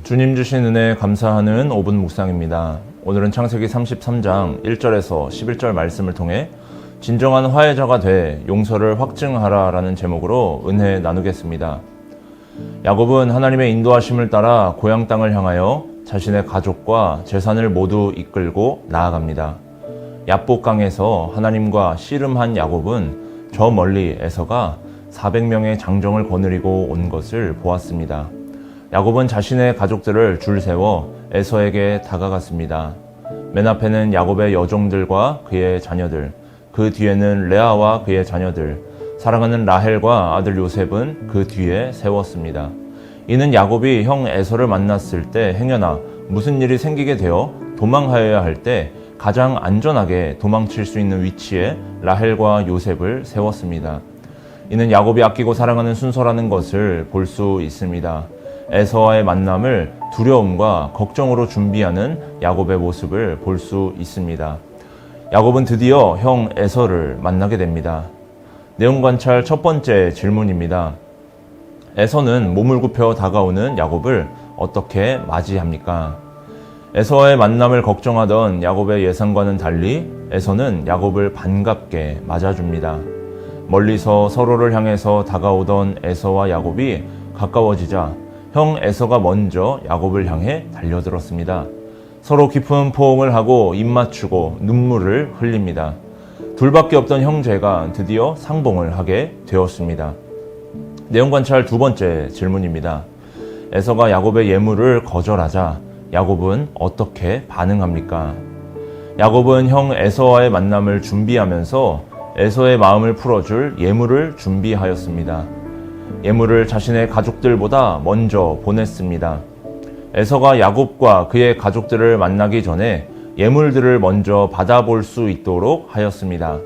주님 주신 은혜에 감사하는 5분 묵상입니다. 오늘은 창세기 33장 1절에서 11절 말씀을 통해 진정한 화해자가 돼 용서를 확증하라 라는 제목으로 은혜 나누겠습니다. 야곱은 하나님의 인도하심을 따라 고향 땅을 향하여 자신의 가족과 재산을 모두 이끌고 나아갑니다. 얍복강에서 하나님과 씨름한 야곱은 저 멀리 에서가 400명의 장정을 거느리고 온 것을 보았습니다. 야곱은 자신의 가족들을 줄 세워 에서에게 다가갔습니다. 맨 앞에는 야곱의 여종들과 그의 자녀들, 그 뒤에는 레아와 그의 자녀들, 사랑하는 라헬과 아들 요셉은 그 뒤에 세웠습니다. 이는 야곱이 형 에서를 만났을 때 행여나 무슨 일이 생기게 되어 도망하여야 할 때 가장 안전하게 도망칠 수 있는 위치에 라헬과 요셉을 세웠습니다. 이는 야곱이 아끼고 사랑하는 순서라는 것을 볼 수 있습니다. 에서와의 만남을 두려움과 걱정으로 준비하는 야곱의 모습을 볼 수 있습니다. 야곱은 드디어 형 에서를 만나게 됩니다. 내용 관찰 첫 번째 질문입니다. 에서는 몸을 굽혀 다가오는 야곱을 어떻게 맞이합니까? 에서와의 만남을 걱정하던 야곱의 예상과는 달리 에서는 야곱을 반갑게 맞아줍니다. 멀리서 서로를 향해서 다가오던 에서와 야곱이 가까워지자 형 에서가 먼저 야곱을 향해 달려들었습니다. 서로 깊은 포옹을 하고 입 맞추고 눈물을 흘립니다. 둘밖에 없던 형제가 드디어 상봉을 하게 되었습니다. 내용 관찰 두 번째 질문입니다. 에서가 야곱의 예물을 거절하자 야곱은 어떻게 반응합니까? 야곱은 형 에서와의 만남을 준비하면서 에서의 마음을 풀어줄 예물을 준비하였습니다. 예물을 자신의 가족들보다 먼저 보냈습니다. 에서가 야곱과 그의 가족들을 만나기 전에 예물들을 먼저 받아볼 수 있도록 하였습니다.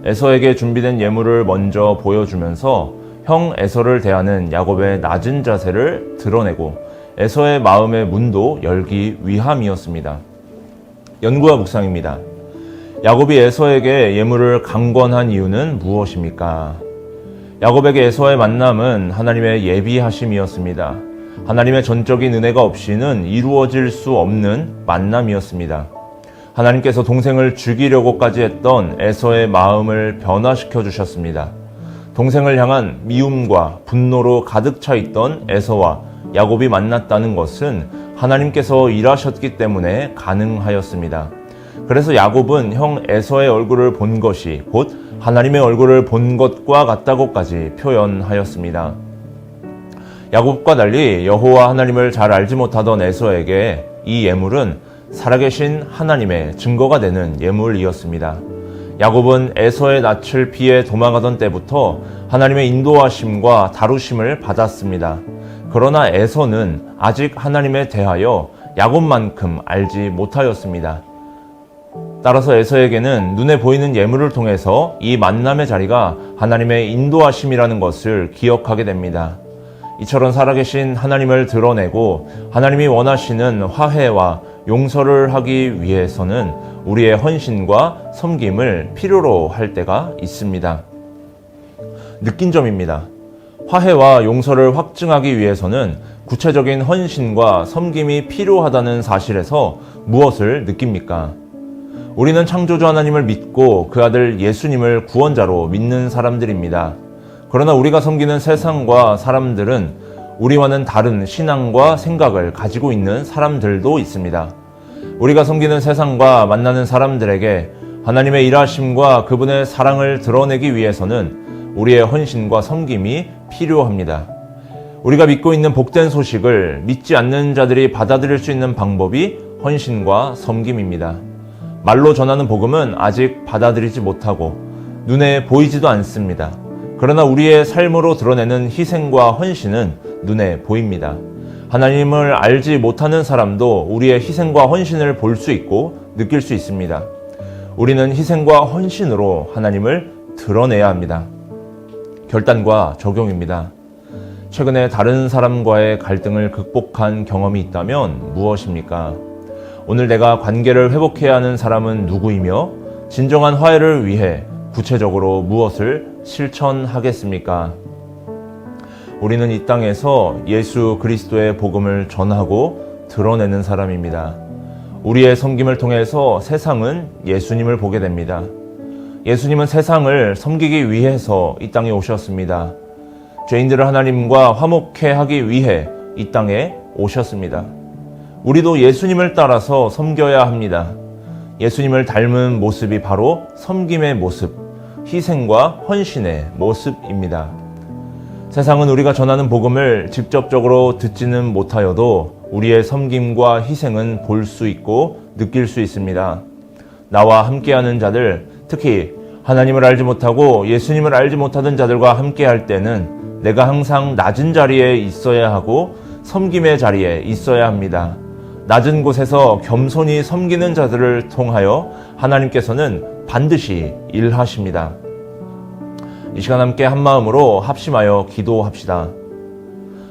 에서에게 준비된 예물을 먼저 보여주면서 형 에서를 대하는 야곱의 낮은 자세를 드러내고 에서의 마음의 문도 열기 위함이었습니다. 연구와 묵상입니다. 야곱이 에서에게 예물을 강권한 이유는 무엇입니까? 야곱에게 에서와의 만남은 하나님의 예비하심이었습니다. 하나님의 전적인 은혜가 없이는 이루어질 수 없는 만남이었습니다. 하나님께서 동생을 죽이려고까지 했던 에서의 마음을 변화시켜 주셨습니다. 동생을 향한 미움과 분노로 가득 차 있던 에서와 야곱이 만났다는 것은 하나님께서 일하셨기 때문에 가능하였습니다. 그래서 야곱은 형 에서의 얼굴을 본 것이 곧 하나님의 얼굴을 본 것과 같다고까지 표현하였습니다. 야곱과 달리 여호와 하나님을 잘 알지 못하던 에서에게 이 예물은 살아계신 하나님의 증거가 되는 예물이었습니다. 야곱은 에서의 낯을 피해 도망가던 때부터 하나님의 인도하심과 다루심을 받았습니다. 그러나 에서는 아직 하나님에 대하여 야곱만큼 알지 못하였습니다. 따라서 에서에게는 눈에 보이는 예물을 통해서 이 만남의 자리가 하나님의 인도하심이라는 것을 기억하게 됩니다. 이처럼 살아계신 하나님을 드러내고 하나님이 원하시는 화해와 용서를 하기 위해서는 우리의 헌신과 섬김을 필요로 할 때가 있습니다. 느낀 점입니다. 화해와 용서를 확증하기 위해서는 구체적인 헌신과 섬김이 필요하다는 사실에서 무엇을 느낍니까? 우리는 창조주 하나님을 믿고 그 아들 예수님을 구원자로 믿는 사람들입니다. 그러나 우리가 섬기는 세상과 사람들은 우리와는 다른 신앙과 생각을 가지고 있는 사람들도 있습니다. 우리가 섬기는 세상과 만나는 사람들에게 하나님의 일하심과 그분의 사랑을 드러내기 위해서는 우리의 헌신과 섬김이 필요합니다. 우리가 믿고 있는 복된 소식을 믿지 않는 자들이 받아들일 수 있는 방법이 헌신과 섬김입니다. 말로 전하는 복음은 아직 받아들이지 못하고 눈에 보이지도 않습니다. 그러나 우리의 삶으로 드러내는 희생과 헌신은 눈에 보입니다. 하나님을 알지 못하는 사람도 우리의 희생과 헌신을 볼 수 있고 느낄 수 있습니다. 우리는 희생과 헌신으로 하나님을 드러내야 합니다. 결단과 적용입니다. 최근에 다른 사람과의 갈등을 극복한 경험이 있다면 무엇입니까? 오늘 내가 관계를 회복해야 하는 사람은 누구이며 진정한 화해를 위해 구체적으로 무엇을 실천하겠습니까? 우리는 이 땅에서 예수 그리스도의 복음을 전하고 드러내는 사람입니다. 우리의 섬김을 통해서 세상은 예수님을 보게 됩니다. 예수님은 세상을 섬기기 위해서 이 땅에 오셨습니다. 죄인들을 하나님과 화목해 하기 위해 이 땅에 오셨습니다. 우리도 예수님을 따라서 섬겨야 합니다. 예수님을 닮은 모습이 바로 섬김의 모습, 희생과 헌신의 모습입니다. 세상은 우리가 전하는 복음을 직접적으로 듣지는 못하여도 우리의 섬김과 희생은 볼 수 있고 느낄 수 있습니다. 나와 함께하는 자들, 특히 하나님을 알지 못하고 예수님을 알지 못하던 자들과 함께할 때는 내가 항상 낮은 자리에 있어야 하고 섬김의 자리에 있어야 합니다. 낮은 곳에서 겸손히 섬기는 자들을 통하여 하나님께서는 반드시 일하십니다. 이 시간 함께 한 마음으로 합심하여 기도합시다.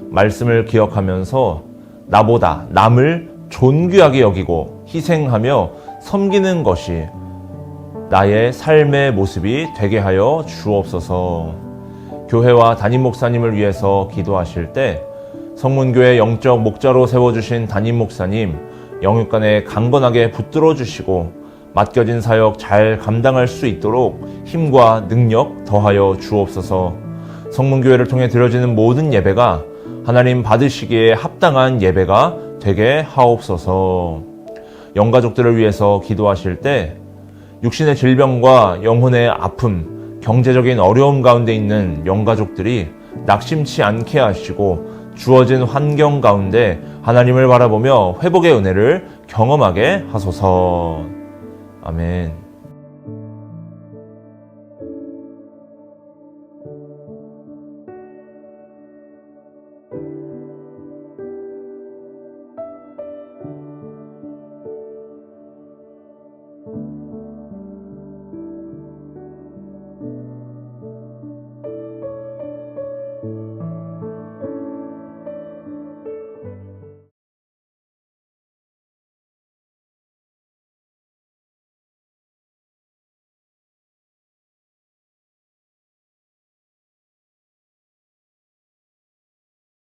말씀을 기억하면서 나보다 남을 존귀하게 여기고 희생하며 섬기는 것이 나의 삶의 모습이 되게 하여 주옵소서. 교회와 담임 목사님을 위해서 기도하실 때 성문교회 영적 목자로 세워주신 담임 목사님 영육간에 강건하게 붙들어 주시고 맡겨진 사역 잘 감당할 수 있도록 힘과 능력 더하여 주옵소서. 성문교회를 통해 드려지는 모든 예배가 하나님 받으시기에 합당한 예배가 되게 하옵소서. 영가족들을 위해서 기도하실 때 육신의 질병과 영혼의 아픔, 경제적인 어려움 가운데 있는 영가족들이 낙심치 않게 하시고 주어진 환경 가운데 하나님을 바라보며 회복의 은혜를 경험하게 하소서. 아멘.